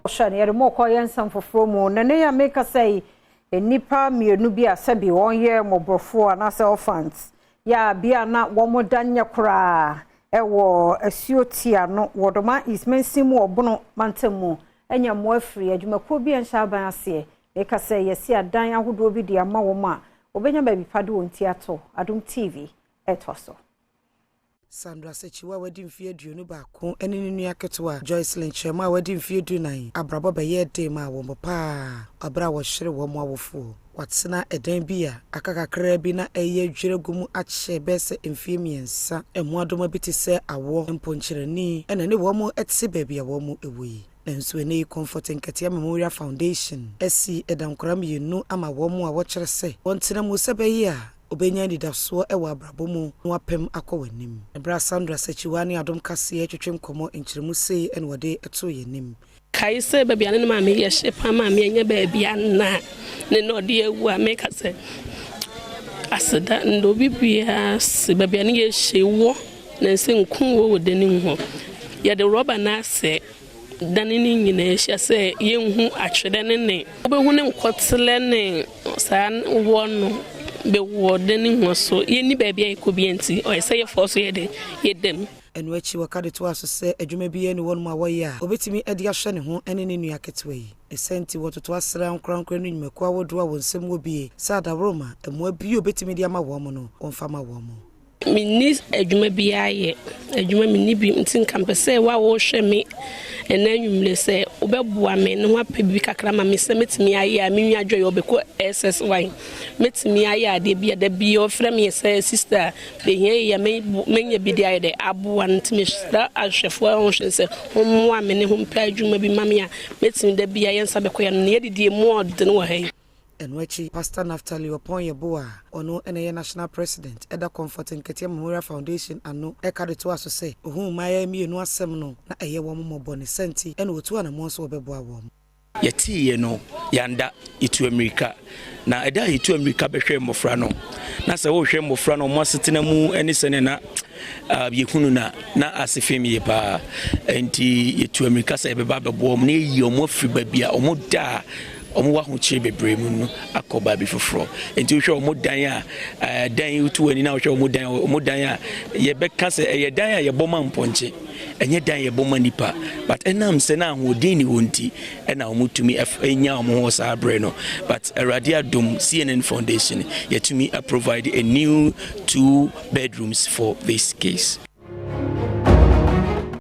Shani yɛ mo kɔ yɛn sam foforo mu na ne ya make say nipa mienu bi asabi won ye mobrofo anase orphans ya bia na wo mo danya kura ewo Asuotiano wo Dormaa East mensimu obono mantemu enya mo afiri adwumako bi enhya ban ase make say yesi adan ahodo bi dia ma wo ma obenya ba bi pade won tiato Adom TV etwaso Sandra Sechiwa wadi mfie aduonu baako ene ne nua ketewa Joycelyn Chema wadi mfie aduonan abrabo beye de ma wo mpa abra wo hwere wo mo awofo watsena edan bi a akakakra bi na eye adwere gumu ache bese mfie miensa emu adoma bi te se awo mponkyerani ene ne wo mo etse baabi a wo mo ewoyi nanso ene Comfort Nketia Memorial Foundation esi edankora mienu ama wo mo a wo kyere se wontena mu se bayi a obenya ni dafso ewa abrabo mu no apem akọwanim ebra Sandra Sechiwa ne Adom Kasee twetwem komo enkyeremu sei ene wode eto yenim kai se baabi ane ma me ye shepa ma me nya baabi anna ne no de ewu a make say aseda ndo bibia se baabi ane ye hyewo na se nkun wo de ni ho ye de rubber na se danini nyina ehia se ye hu atwede ne obehu ne nkotele ne san wo no be wording so ye ni baabi ekobienti o say ye force ye de yedem enu achi wakade to aso se adwuma bi ene won ma woya obetimi ade ahwe ne ho ene ne nua ketewa yi esenti wototo asra nkrankra no nyumaku awodo a wonsem wo bie sada roma emu abi obetimi de ama wo mo no wonfa ma wo mo minni adwuma bi aye adwuma minni bi ntin kampese wa wo hwe me ena nwumle se obeboa me ne ho apebi kakra ma me se metimi aye a menwa adwoye obeko SSY metimi aye ade bi da bi ofre me se sister be hie ya menya bi de aye de aboa ntimi sra ahwefo ho hwe se hommoa me ne ho mpa adwuma bi ma me a metimi da bi aye nsa bekoya no ye didi mu odde no wa hai Enwechi Pastor Naftali upon your boa ono ene national president eda Comfort Nketia Memorial Foundation ano eka de to aso se ohun maya mienu asem no na eye wo mmobɔ ne senti ene otu ana mo so obeboa wo yati ye no yanda itu America na eda itu America behwe mmofra no na se wo hwe mmofra no mo asetena mu ene sene na yekunu na asefem ye pa enti itu America se beba bebo mo na yi omo afri babia omo da omo wa ho chire bebre mu no akoba bi foforo enti wo hwe omo dan a dan utu ani na wo hwe omo dan a ye beka se ye dan a ye boma mponche enye dan ye boma nipa but enam se na ho din ni wonti ena omo tumi enya omo ho sa abre no but Awurade Adom CNN Foundation ye tumi provide a new 2 bedrooms for this case.